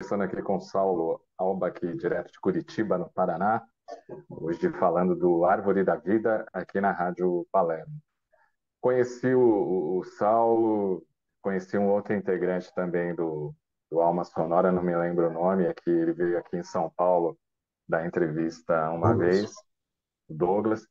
conversando aqui com o Saulo Alba, aqui direto de Curitiba, no Paraná, hoje falando do Árvore da Vida, aqui na Rádio Palermo. Conheci o Saulo, conheci um outro integrante também do Alma Sonora, não me lembro o nome, é que ele veio aqui em São Paulo dar entrevista uma Douglas. vez, o Douglas,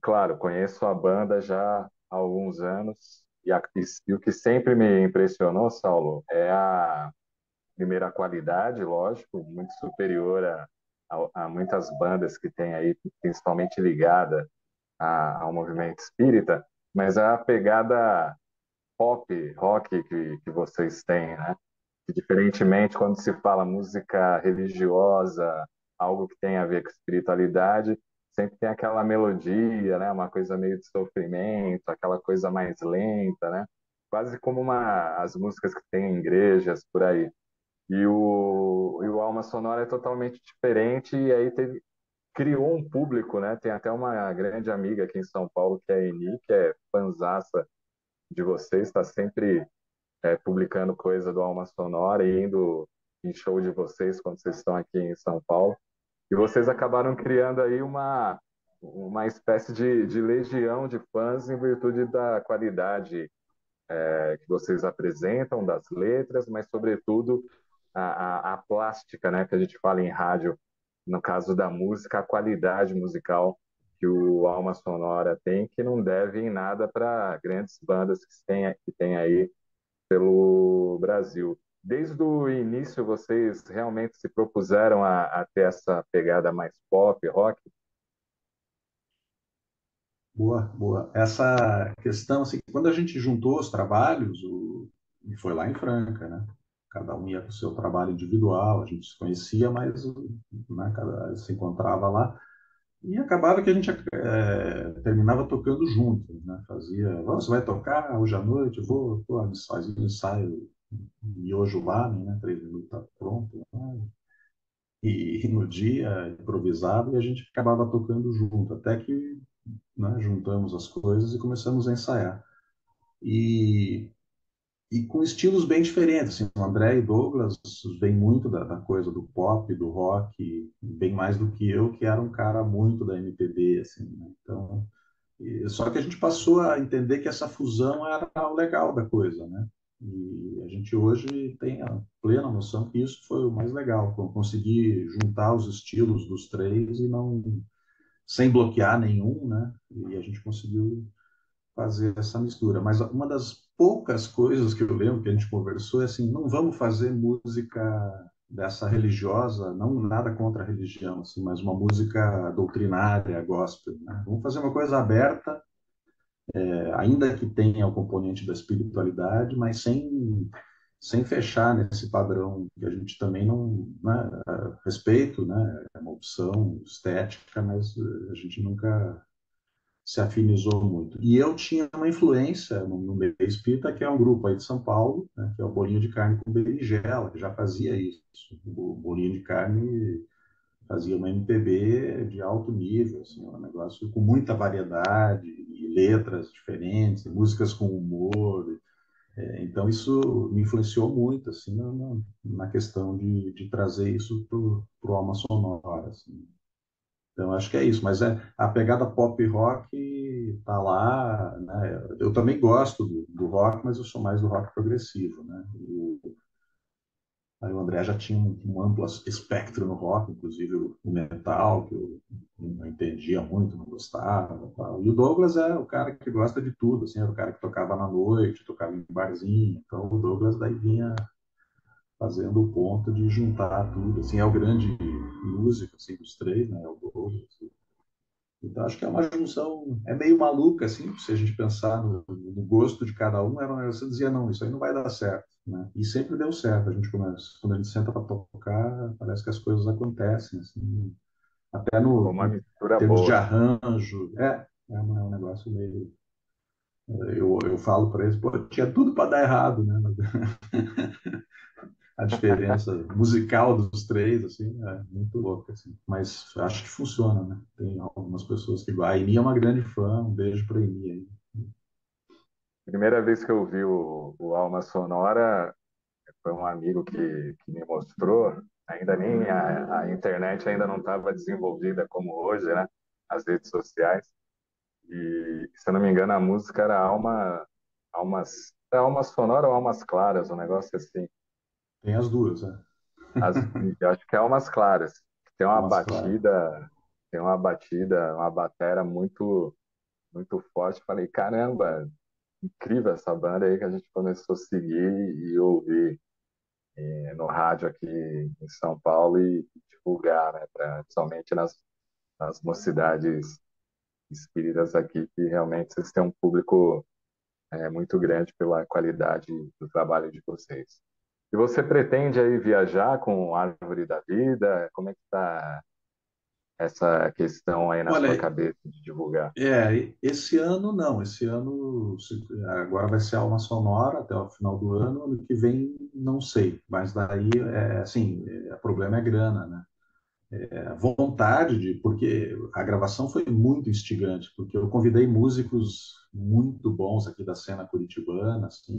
claro, conheço a banda já há alguns anos, e o que sempre me impressionou, Saulo, é a primeira qualidade, lógico, muito superior a muitas bandas que tem aí, principalmente ligada ao movimento espírita, mas a pegada pop, rock que vocês têm, né? Que, diferentemente, quando se fala música religiosa, algo que tem a ver com espiritualidade, sempre tem aquela melodia, né? Uma coisa meio de sofrimento, aquela coisa mais lenta, né? Quase como as músicas que tem em igrejas por aí. E o Alma Sonora é totalmente diferente, e aí criou um público, né? Tem até uma grande amiga aqui em São Paulo, que é a Eni, que é fanzaça de vocês, está sempre publicando coisa do Alma Sonora e indo em show de vocês quando vocês estão aqui em São Paulo. E vocês acabaram criando aí uma espécie de legião de fãs em virtude da qualidade que vocês apresentam, das letras, mas, sobretudo, a plástica, né, que a gente fala em rádio, no caso da música, a qualidade musical que o Alma Sonora tem, que não deve em nada para grandes bandas que tem aí pelo Brasil. Desde o início, vocês realmente se propuseram a ter essa pegada mais pop, rock? Boa, boa. Essa questão, assim, quando a gente juntou os trabalhos, e foi lá em Franca, né? Cada um ia com o seu trabalho individual, a gente se conhecia, mas né, se encontrava lá. E acabava que a gente terminava tocando junto, né? Fazia, você vai tocar hoje à noite? Eu vou, pô, fazia um ensaio miojo lá, né? 3 minutos tá pronto. Né? E no dia improvisava e a gente acabava tocando junto, até que né, juntamos as coisas e começamos a ensaiar. E, e com estilos bem diferentes. Assim, o André e Douglas vêm muito da coisa do pop, do rock, bem mais do que eu, que era um cara muito da MPB. Assim, né? Então, só que a gente passou a entender que essa fusão era o legal da coisa, né? E a gente hoje tem a plena noção que isso foi o mais legal, conseguir juntar os estilos dos três e não sem bloquear nenhum, né? E a gente conseguiu fazer essa mistura. Mas uma das poucas coisas que eu lembro que a gente conversou é assim, não vamos fazer música dessa religiosa, não nada contra a religião, assim, mas uma música doutrinária, gospel, né? Vamos fazer uma coisa aberta, ainda que tenha o componente da espiritualidade, mas sem fechar nesse padrão que a gente também não, né, respeito, né, é uma opção estética, mas a gente nunca se afinizou muito. E eu tinha uma influência no meio espírita, que é um grupo aí de São Paulo, né, que é o Bolinho de Carne com Berinjela, que já fazia isso. O Bolinho de Carne fazia uma MPB de alto nível, assim, um negócio com muita variedade, e letras diferentes, e músicas com humor. Então isso me influenciou muito, assim, na questão de trazer isso para o Alma Sonora, assim. Então, acho que é isso, mas a pegada pop rock tá lá, né? Eu também gosto do rock, mas eu sou mais do rock progressivo, né? Aí o André já tinha um amplo espectro no rock, inclusive o metal, que eu não entendia muito, não gostava, tal. E o Douglas é o cara que gosta de tudo, assim, era o cara que tocava na noite, tocava em barzinho, então o Douglas daí vinha fazendo o ponto de juntar tudo, assim, é o grande músico, assim, dos três, né? É o Douglas. Então, acho que é uma junção, é meio maluca, assim, se a gente pensar no gosto de cada um, você dizia, não, isso aí não vai dar certo, né? E sempre deu certo, a gente começa, quando a gente senta para tocar, parece que as coisas acontecem, assim, até Ficou uma no mistura termos de boa. arranjo, um negócio meio, eu falo para eles, pô, tinha tudo para dar errado, né? A diferença musical dos três, assim, é muito louca, assim. Mas acho que funciona, né? Tem algumas pessoas que gostam. A Eni é uma grande fã, um beijo pra Eni aí. Primeira vez que eu vi o Alma Sonora, foi um amigo que me mostrou. Ainda nem a internet ainda não estava desenvolvida como hoje, né? As redes sociais. E, se eu não me engano, a música era Alma Sonora ou Almas Claras, um negócio assim. Tem as duas, né? Eu acho que é Almas Claras. Tem uma Almas claras. batida, uma batera muito forte. Falei, caramba, incrível essa banda aí que a gente começou a seguir e ouvir no rádio aqui em São Paulo e divulgar, né, principalmente nas mocidades espíritas aqui, que realmente vocês têm um público muito grande pela qualidade do trabalho de vocês. E você pretende aí viajar com Árvore da Vida? Como é que está essa questão aí na sua Olha, cabeça de divulgar? esse ano não. Esse ano agora vai ser a Alma Sonora até o final do ano. Ano que vem não sei, mas daí assim, o problema é grana, né? Vontade de, porque a gravação foi muito instigante, porque eu convidei músicos muito bons aqui da cena curitibana, assim,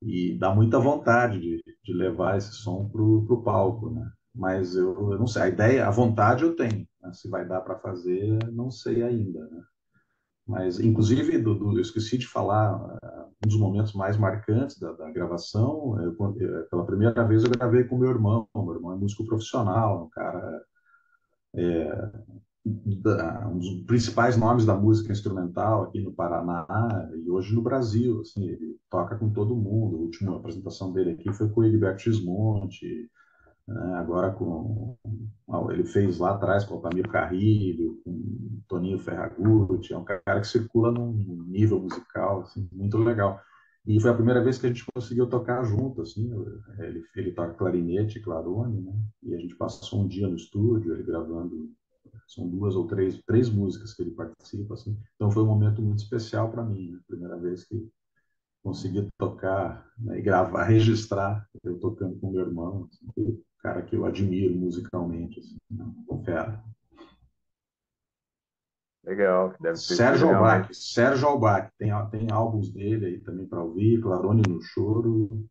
e dá muita vontade de levar esse som pro palco, né? Mas eu não sei, a ideia, a vontade eu tenho, né? Se vai dar para fazer, não sei ainda, né? Mas, inclusive, eu esqueci de falar, um dos momentos mais marcantes da gravação, pela primeira vez eu gravei com meu irmão é músico profissional, um cara um dos principais nomes da música instrumental aqui no Paraná e hoje no Brasil, assim, ele toca com todo mundo. A última apresentação dele aqui foi com o Egberto Gismonti, né? Agora ele fez lá atrás com o Altamiro Carrilho, com o Toninho Ferragutti, é um cara que circula num nível musical assim, muito legal. E foi a primeira vez que a gente conseguiu tocar junto, assim, ele toca clarinete, clarone, né? E a gente passou um dia no estúdio, ele gravando, são duas ou três músicas que ele participa, assim. Então foi um momento muito especial para mim, né? Primeira vez que consegui tocar, né, e gravar, registrar eu tocando com meu irmão, assim, um cara que eu admiro musicalmente, assim, né? Fera. Legal, que deve ter sido realmente Sérgio Albach, tem álbuns dele aí também para ouvir, Clarone no Choro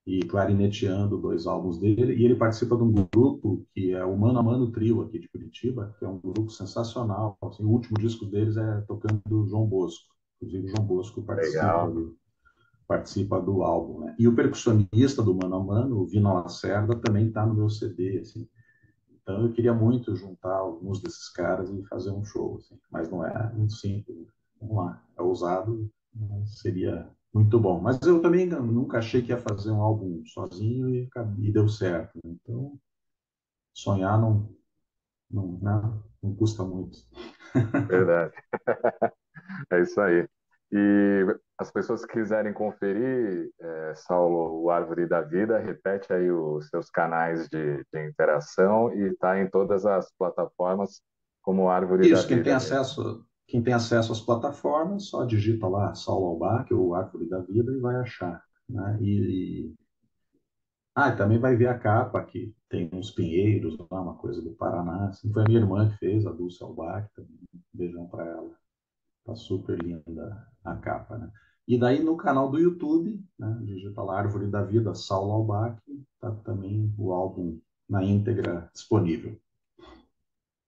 e Clarineteando, dois álbuns dele, e ele participa de um grupo que é o Mano a Mano Trio aqui de Curitiba, que é um grupo sensacional, assim, o último disco deles é tocando do João Bosco, inclusive o João Bosco legal. participa do álbum, né? E o percussionista do Mano a Mano, o Vino Lacerda, também está no meu CD, assim. Então eu queria muito juntar alguns desses caras e fazer um show, assim. Mas não é muito simples, né? Vamos lá, é ousado, seria muito bom. Mas eu também nunca achei que ia fazer um álbum sozinho e deu certo, né? Então sonhar não custa muito. Verdade. É isso aí. E as pessoas que quiserem conferir, Saulo, o Árvore da Vida, repete aí os seus canais de interação e está em todas as plataformas como Árvore da Isso, Vida mesmo. quem tem acesso às plataformas, só digita lá Saulo Albach ou Árvore da Vida e vai achar, né? E também vai ver a capa que tem uns pinheiros, lá, uma coisa do Paraná. Assim, foi a minha irmã que fez, a Dulce Albach, também. Um beijão para ela. Tá super linda a capa, né? E daí no canal do YouTube, né, digita lá Árvore da Vida, Saulo Albach, tá também o álbum na íntegra disponível.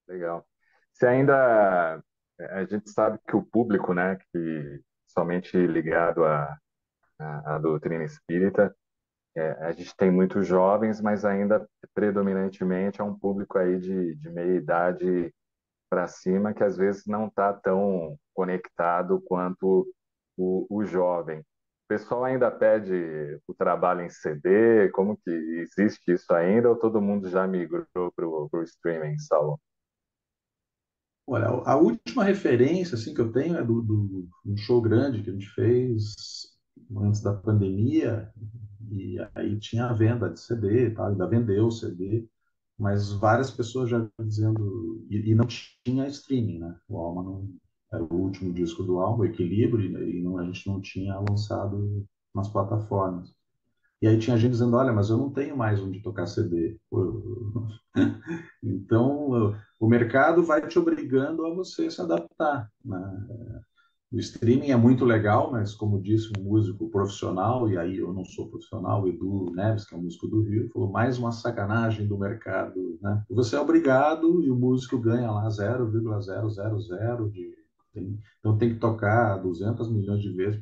Legal. Se ainda a gente sabe que o público, né, que somente ligado à doutrina espírita, a gente tem muitos jovens, mas ainda predominantemente é um público aí de meia idade para cima que às vezes não está tão conectado quanto o jovem. O pessoal ainda pede o trabalho em CD, como que existe isso ainda ou todo mundo já migrou para o streaming, Saulo? Olha, a última referência assim, que eu tenho é um show grande que a gente fez antes da pandemia, e aí tinha a venda de CD e tal, ainda vendeu o CD, mas várias pessoas já dizendo. E não tinha streaming, né? O Alma não. Era o último disco do Alma, o Equilíbrio, e a gente não tinha lançado nas plataformas. E aí tinha gente dizendo: olha, mas eu não tenho mais onde tocar CD. Pô, então, o mercado vai te obrigando a você se adaptar, né? O streaming é muito legal, mas como disse um músico profissional, e aí eu não sou profissional, o Edu Neves, que é um músico do Rio, falou mais uma sacanagem do mercado, né? Você é obrigado e o músico ganha lá 0,000 então tem que tocar 200 milhões de vezes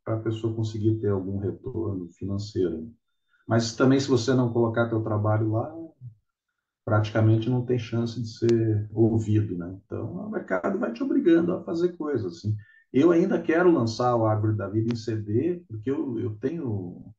para a pessoa conseguir ter algum retorno financeiro. Mas também se você não colocar teu trabalho lá, praticamente não tem chance de ser ouvido, né? Então, o mercado vai te obrigando a fazer coisas, assim. Eu ainda quero lançar o Árvore da Vida em CD, porque eu tenho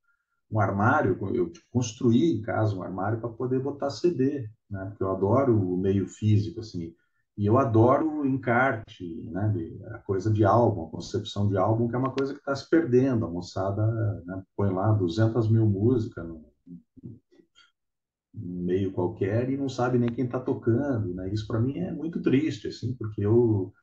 um armário, eu construí em casa um armário para poder botar CD, né? Porque eu adoro o meio físico, assim. E eu adoro o encarte, né? A coisa de álbum, a concepção de álbum, que é uma coisa que está se perdendo. A moçada, né, põe lá 200 mil músicas meio qualquer e não sabe nem quem está tocando, né? Isso para mim é muito triste, assim, porque eu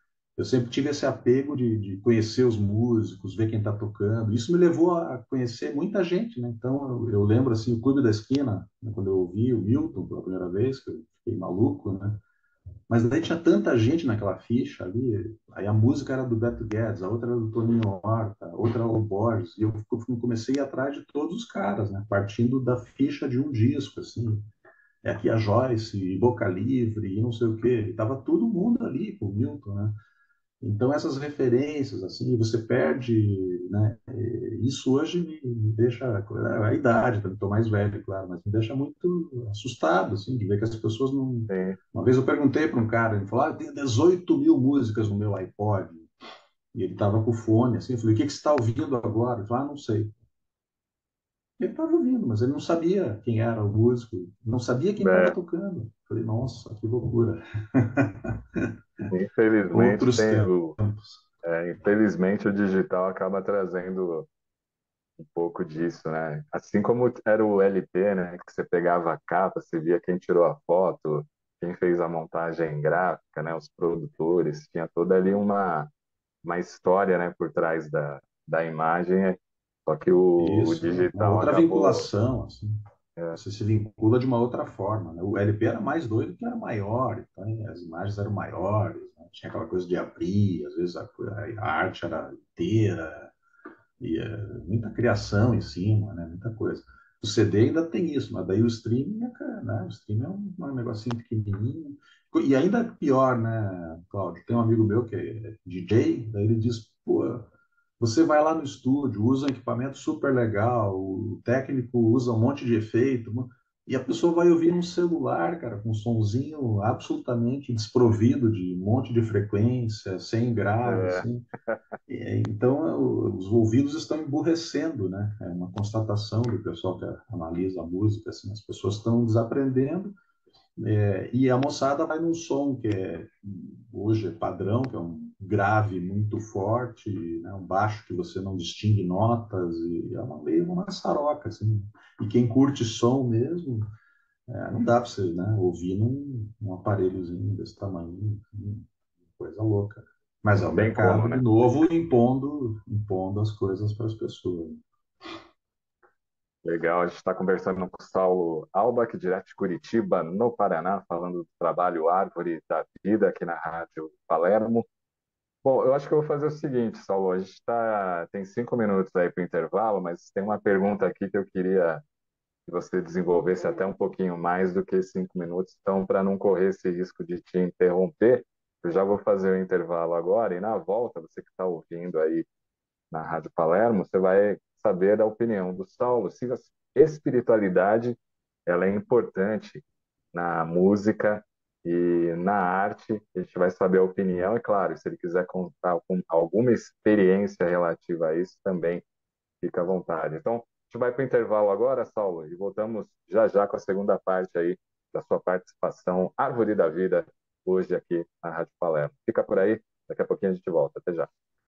sempre tive esse apego de conhecer os músicos, ver quem está tocando. Isso me levou a conhecer muita gente, né? Então eu lembro assim o Clube da Esquina, né? Quando eu ouvi o Milton pela primeira vez, que eu fiquei maluco, né? Mas daí tinha tanta gente naquela ficha ali, aí a música era do Beto Guedes, a outra era do Toninho Horta, a outra era o Borges, e eu comecei a ir atrás de todos os caras, né? Partindo da ficha de um disco, assim. É aqui a Joyce, e Boca Livre, e não sei o quê. E tava todo mundo ali com o Milton, né? Então essas referências, assim, você perde, né? Isso hoje me deixa, a idade, também estou mais velho, claro, mas me deixa muito assustado, assim, de ver que as pessoas não... Sim. Uma vez eu perguntei para um cara, ele falou, eu tenho 18 mil músicas no meu iPod, e ele tava com o fone, assim, eu falei, o que que você está ouvindo agora? Ele falou, não sei. Ele estava ouvindo, mas ele não sabia quem era o músico, não sabia quem estava É, tocando. Falei, nossa, que loucura. infelizmente Outros tempos. infelizmente o digital acaba trazendo um pouco disso, né? Assim como era o LP, né? Que você pegava a capa, você via quem tirou a foto, quem fez a montagem gráfica, né? Os produtores, tinha toda ali uma história, né? Por trás da imagem, só que o Isso, uma digital outra acabou, vinculação, assim. é, Você se vincula de uma outra forma, né? O LP era mais doido que era maior, então as imagens eram maiores, né? Tinha aquela coisa de abrir, às vezes a arte era inteira, e muita criação em cima, né? Muita coisa. O CD ainda tem isso, mas daí o streaming né? O streaming é um negocinho pequenininho. E ainda pior, né, Cláudio? Tem um amigo meu que é DJ, daí ele diz, pô, você vai lá no estúdio, usa um equipamento super legal, o técnico usa um monte de efeito, e a pessoa vai ouvir um celular, cara, com um sonzinho absolutamente desprovido de um monte de frequência, sem grave, é, assim. Então, os ouvidos estão emburrecendo, né? É uma constatação do pessoal que analisa a música, assim, as pessoas estão desaprendendo, e a moçada vai num som que hoje é padrão, que é um grave muito forte, né? Um baixo que você não distingue notas, e é meio uma maçaroca, assim. E quem curte som mesmo, não dá para você, né, ouvir num aparelhozinho desse tamanho, coisa louca. Mas é não o tem como, mercado, de né? novo, impondo as coisas para as pessoas. Legal, a gente está conversando com o Saulo Albach, direto de Curitiba, no Paraná, falando do trabalho Árvore da Vida aqui na Rádio Palermo. Bom, eu acho que eu vou fazer o seguinte, Saulo, a gente tem 5 minutos aí para o intervalo, mas tem uma pergunta aqui que eu queria que você desenvolvesse até um pouquinho mais do que 5 minutos, então, para não correr esse risco de te interromper, eu já vou fazer o intervalo agora e na volta, você que está ouvindo aí na Rádio Palermo, você vai saber da opinião do Saulo, se a espiritualidade ela é importante na música e na arte. A gente vai saber a opinião, e claro, se ele quiser contar com alguma experiência relativa a isso, também fica à vontade. Então, a gente vai para o intervalo agora, Saulo, e voltamos já já com a segunda parte aí da sua participação Árvore da Vida, hoje aqui na Rádio Palermo. Fica por aí, daqui a pouquinho a gente volta. Até já.